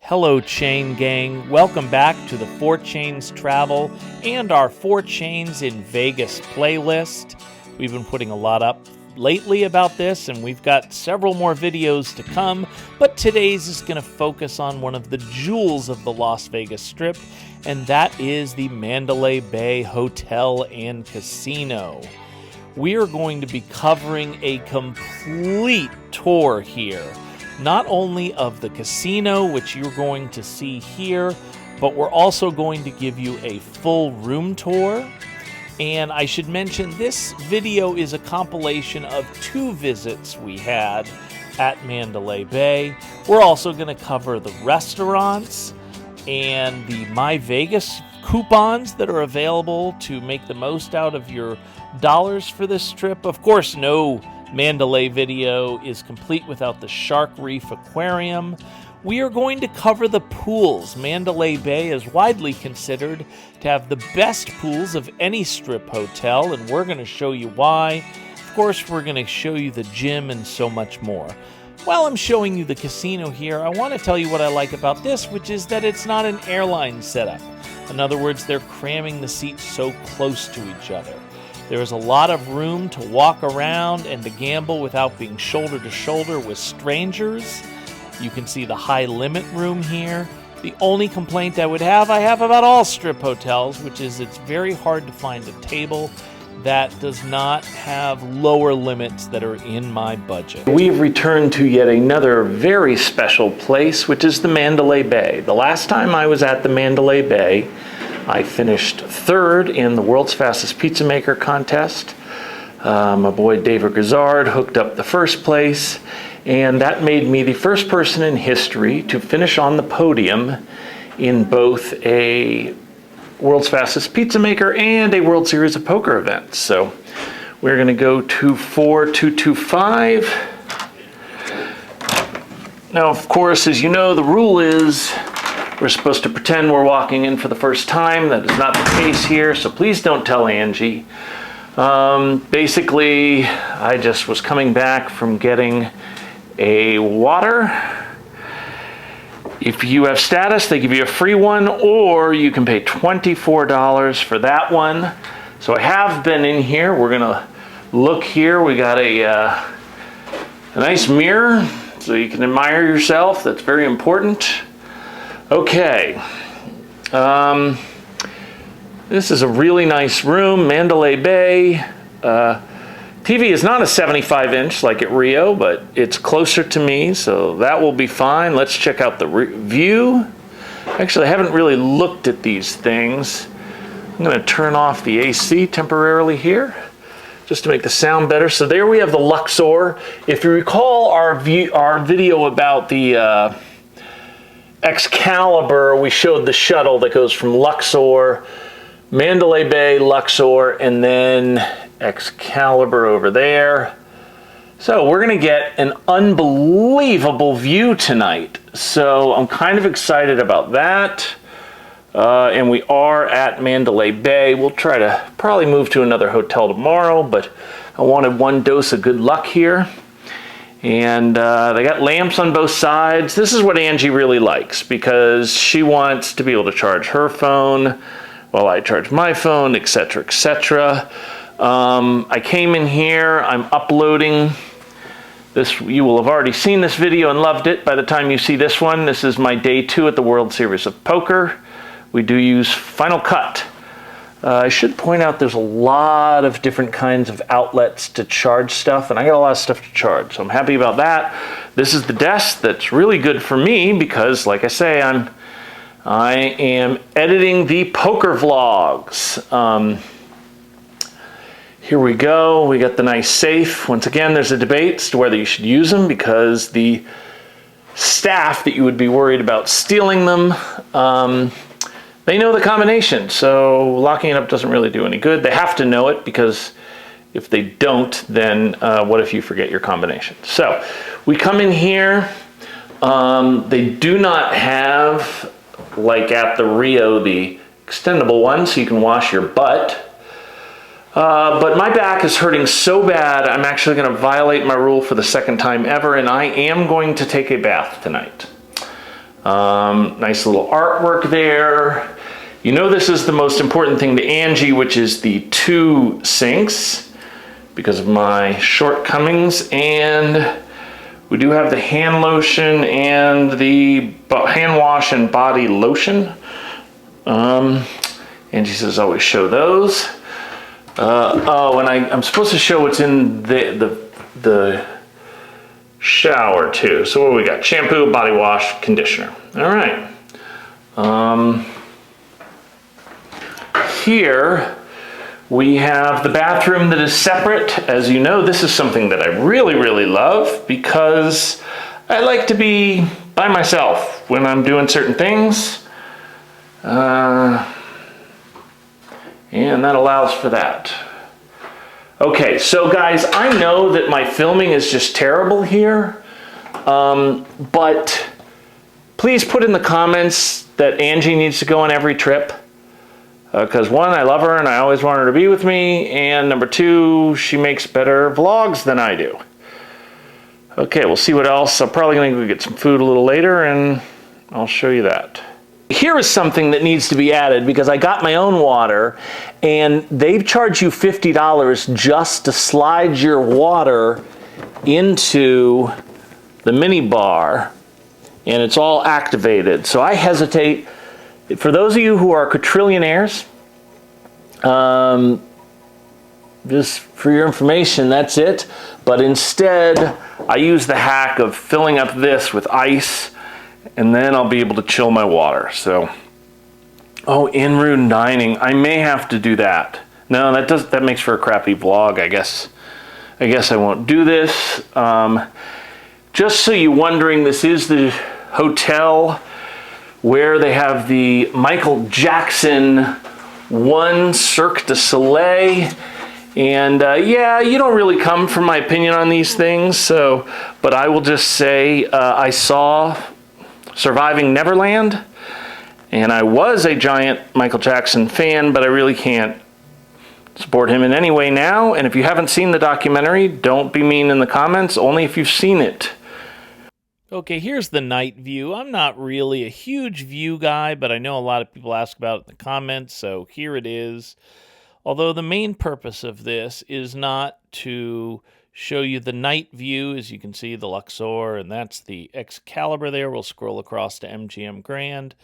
Hello Chain Gang, welcome back to the 4 Chains Travel and our 4 Chains in Vegas playlist. We've been putting a lot up lately about this and we've got several more videos to come, but today's is going to focus on one of the jewels of the Las Vegas Strip, and that is the Mandalay Bay Hotel and Casino. We are going to be covering a complete tour here. Not only of the casino, which you're going to see here, but we're also going to give you a full room tour. And I should mention this video is a compilation of 2 visits we had at Mandalay Bay. We're also going to cover the restaurants and the My Vegas coupons that are available to make the most out of your dollars for this trip. Of course, no Mandalay video is complete without the Reef Aquarium. We are going to cover the pools. Mandalay Bay is widely considered to have the best pools of any strip hotel, and we're going to show you why. Of course, we're going to show you the gym and so much more. While I'm showing you the casino here, I want to tell you what I like about this, which is that it's not an airline setup. In other words, they're cramming the seats so close to each other. There is a lot of room to walk around and to gamble without being shoulder to shoulder with strangers. You can see the high limit room here. The only complaint I have about all strip hotels, which is it's very hard to find a table that does not have lower limits that are in my budget. We've returned to yet another very special place, which is the Mandalay Bay. The last time I was at the Mandalay Bay, I finished 3rd in the World's Fastest Pizza Maker contest. My boy David Grizzard hooked up the 1st place, and that made me the first person in history to finish on the podium in both a World's Fastest Pizza Maker and a World Series of Poker event. So we're going to go to 4225. Now, of course, as you know, the rule is we're supposed to pretend we're walking in for the first time. That is not the case here, so please don't tell Angie. Basically, I just was coming back from getting a water. If you have status, they give you a free one, or you can pay $24 for that one. So I have been in here. We're gonna look here. We got a nice mirror, so you can admire yourself. That's very important. Okay, this is a really nice room, Mandalay Bay. TV is not a 75-inch like at Rio, but it's closer to me, so that will be fine. Let's check out the view. Actually, I haven't really looked at these things. I'm going to turn off the AC temporarily here, just to make the sound better. So there we have the Luxor. If you recall our video about the Excalibur, we showed the shuttle that goes from Luxor, Mandalay Bay, Luxor, and then Excalibur over there. So we're going to get an unbelievable view tonight. So I'm kind of excited about that. And we are at Mandalay Bay. We'll try to probably move to another hotel tomorrow, but I wanted one dose of good luck here. And they got lamps on both sides. This is what Angie really likes because she wants to be able to charge her phone while I charge my phone, etc., etc. I came in here, I'm uploading this. You will have already seen this video and loved it by the time you see this one. This is my day 2 at the World Series of Poker. We do use Final Cut. I should point out there's a lot of different kinds of outlets to charge stuff, and I got a lot of stuff to charge, so I'm happy about that. This is the desk that's really good for me because, like I say, I am editing the poker vlogs. Here we go. We got the nice safe. Once again, there's a debate as to whether you should use them because the staff that you would be worried about stealing them, they know the combination, so locking it up doesn't really do any good. They have to know it because if they don't, then what if you forget your combination? So we come in here. They do not have, like at the Rio, the extendable one so you can wash your butt. But my back is hurting so bad, I'm actually going to violate my rule for the 2nd time ever, and I am going to take a bath tonight. Nice little artwork there. You know this is the most important thing to Angie, which is the 2 sinks because of my shortcomings. And we do have the hand lotion and the hand wash and body lotion. Angie says always show those. Oh, and I'm supposed to show what's in the shower too. So what do we got? Shampoo, body wash, conditioner. All right. Here we have the bathroom that is separate. As you know, this is something that I really, really love because I like to be by myself when I'm doing certain things. And that allows for that. Okay, so guys, I know that my filming is just terrible here, but please put in the comments that Angie needs to go on every trip. Because 1, I love her and I always want her to be with me, and number 2, she makes better vlogs than I do. Okay, we'll see what else. I'm probably gonna go get some food a little later and I'll show you that. Here is something that needs to be added because I got my own water and they charge you $50 just to slide your water into the mini bar, and it's all activated. So I hesitate. For those of you who are quadrillionaires, just for your information, that's it. But instead, I use the hack of filling up this with ice, and then I'll be able to chill my water. So, oh, in-room dining. I may have to do that. No, that makes for a crappy vlog, I guess. I won't do this. Just so you're wondering, this is the hotel where they have the Michael Jackson 1 Cirque du Soleil. And yeah, you don't really come for my opinion on these things, but I will just say I saw Surviving Neverland, and I was a giant Michael Jackson fan, but I really can't support him in any way now. And if you haven't seen the documentary, don't be mean in the comments, only if you've seen it. Okay, here's the night view. I'm not really a huge view guy, but I know a lot of people ask about it in the comments, so here it is. Although the main purpose of this is not to show you the night view. As you can see, the Luxor, and that's the Excalibur there. We'll scroll across to MGM Grand.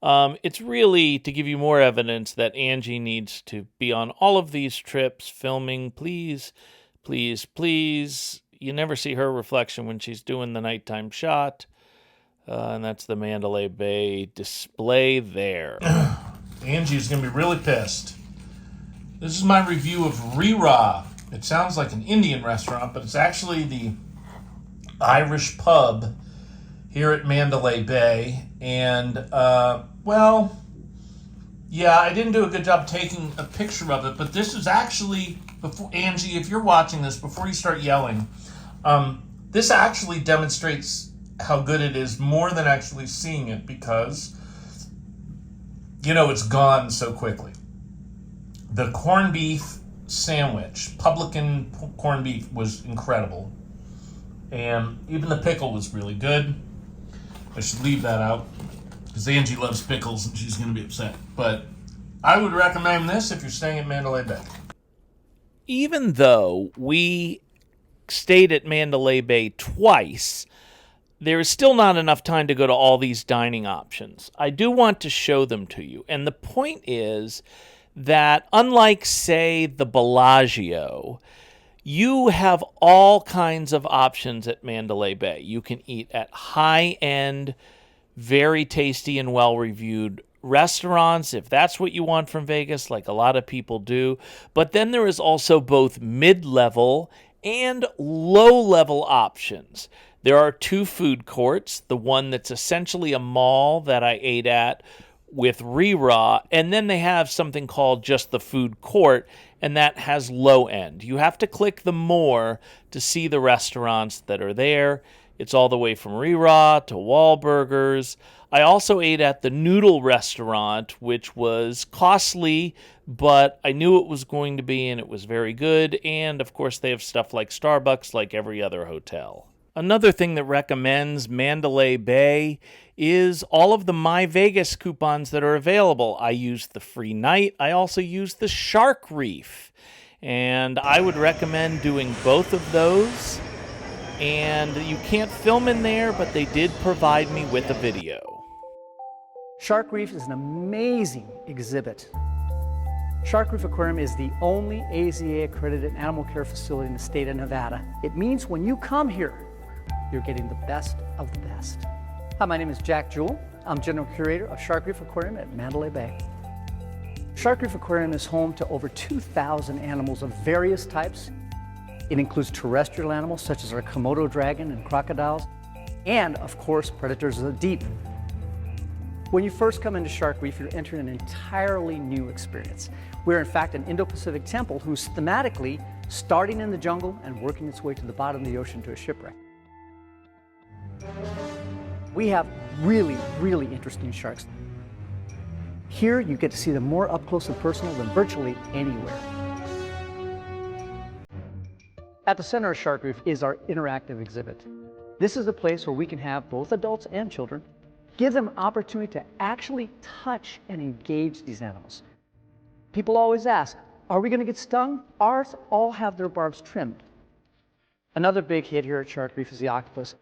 It's really to give you more evidence that Angie needs to be on all of these trips filming. Please, please, please. You never see her reflection when she's doing the nighttime shot. And that's the Mandalay Bay display there. Angie's going to be really pissed. This is my review of Reef. It sounds like an Indian restaurant, but it's actually the Irish pub here at Mandalay Bay. And, well, yeah, I didn't do a good job taking a picture of it, but this is actually, before Angie, if you're watching this, before you start yelling, this actually demonstrates how good it is more than actually seeing it because, you know, it's gone so quickly. The corned beef sandwich, publican corned beef, was incredible. And even the pickle was really good. I should leave that out because Angie loves pickles and she's going to be upset. But I would recommend this if you're staying at Mandalay Bay. Even though we stayed at Mandalay Bay twice, there is still not enough time to go to all these dining options. I do want to show them to you. And the point is that unlike, say, the Bellagio, you have all kinds of options at Mandalay Bay. You can eat at high-end, very tasty and well-reviewed restaurants, if that's what you want from Vegas, like a lot of people do. But then there is also both mid-level and low-level options. There are 2 food courts, the one that's essentially a mall that I ate at with Reef, and then they have something called just the food court, and that has low end. You have to click the more to see the restaurants that are there. It's all the way from Reef to Wahlburgers. I also ate at the Noodle restaurant, which was costly, but I knew it was going to be, and it was very good. And, of course, they have stuff like Starbucks, like every other hotel. Another thing that recommends Mandalay Bay is all of the My Vegas coupons that are available. I used the free night. I also used the Shark Reef. And I would recommend doing both of those. And you can't film in there, but they did provide me with a video. Shark Reef is an amazing exhibit. Shark Reef Aquarium is the only AZA-accredited animal care facility in the state of Nevada. It means when you come here, you're getting the best of the best. Hi, my name is Jack Jewell. I'm General Curator of Shark Reef Aquarium at Mandalay Bay. Shark Reef Aquarium is home to over 2,000 animals of various types. It includes terrestrial animals such as our Komodo dragon and crocodiles, and of course, predators of the deep. When you first come into Shark Reef, you're entering an entirely new experience. We're in fact an Indo-Pacific temple who's thematically starting in the jungle and working its way to the bottom of the ocean to a shipwreck. We have really interesting sharks. Here you get to see them more up close and personal than virtually anywhere. At the center of Shark Reef is our interactive exhibit. This is a place where we can have both adults and children give them an opportunity to actually touch and engage these animals. People always ask, are we going to get stung? Ours all have their barbs trimmed. Another big hit here at Shark Reef is the octopus.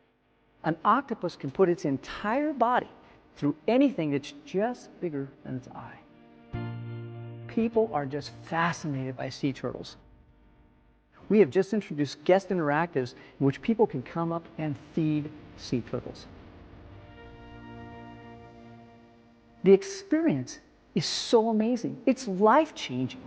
An octopus can put its entire body through anything that's just bigger than its eye. People are just fascinated by sea turtles. We have just introduced guest interactives in which people can come up and feed sea turtles. The experience is so amazing. It's life-changing.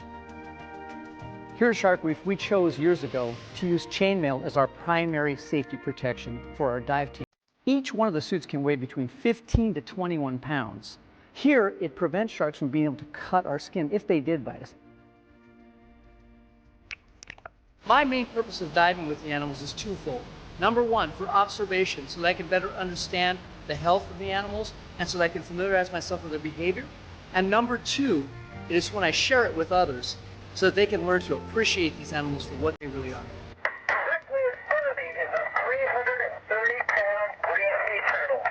Here at Shark Reef, we chose years ago to use chainmail as our primary safety protection for our dive team. Each one of the suits can weigh between 15 to 21 pounds. Here, it prevents sharks from being able to cut our skin if they did bite us. My main purpose of diving with the animals is twofold. Number one, for observation, so that I can better understand the health of the animals and so that I can familiarize myself with their behavior. And number two, it is when I share it with others so that they can learn to appreciate these animals for what they really are. Directly in front of me is a 330-pound green sea turtle.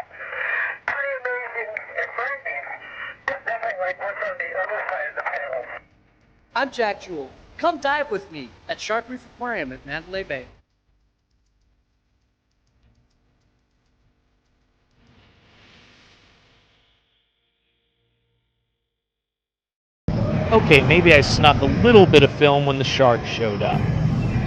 Pretty amazing and frightening. It's nothing like what's on the other side of the panel. I'm Jack Jewell. Come dive with me at Shark Reef Aquarium at Mandalay Bay. Okay, maybe I snuck a little bit of film when the shark showed up.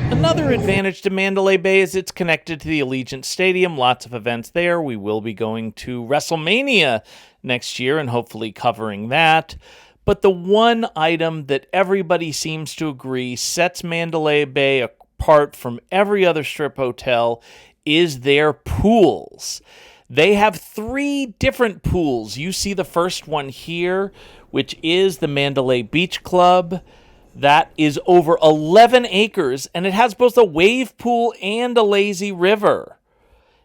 Another advantage to Mandalay Bay is it's connected to the Allegiant Stadium. Lots of events there. We will be going to WrestleMania next year and hopefully covering that. But the one item that everybody seems to agree sets Mandalay Bay apart from every other strip hotel is their pools. They have 3 different pools. You see the first one here, which is the Mandalay Beach Club. That is over 11 acres, and it has both a wave pool and a lazy river.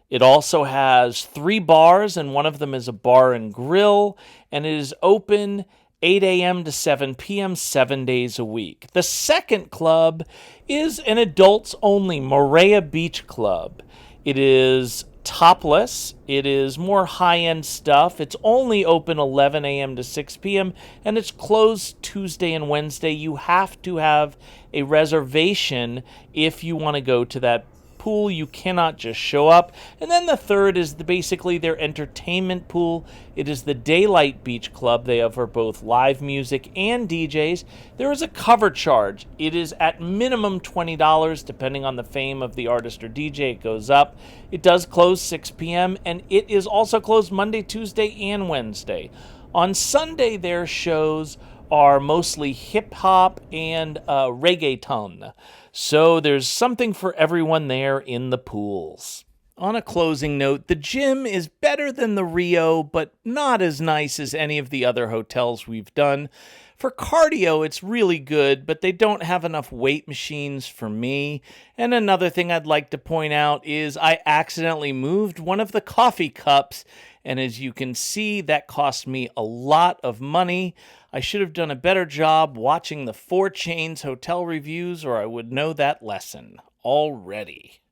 It also has 3 bars, and one of them is a bar and grill, and it is open 8 a.m. to 7 p.m. 7 days a week. The second club is an adults-only Marriot Beach Club. It is topless. It is more high-end stuff. It's only open 11 a.m. to 6 p.m. and it's closed Tuesday and Wednesday. You have to have a reservation if you want to go to that pool. You cannot just show up. And then the third is basically their entertainment pool. It is the Daylight Beach Club. They offer both live music and DJs. There is a cover charge. It is at minimum $20. Depending on the fame of the artist or DJ, it goes up. It does close 6 p.m. and it is also closed Monday, Tuesday, and Wednesday. On Sunday, their shows are mostly hip-hop and reggaeton. So there's something for everyone there in the pools. On a closing note, the gym is better than the Rio, but not as nice as any of the other hotels we've done. For cardio, it's really good, but they don't have enough weight machines for me. And another thing I'd like to point out is I accidentally moved one of the coffee cups, and as you can see, that cost me a lot of money. I should have done a better job watching the 4 Chains hotel reviews, or I would know that lesson already.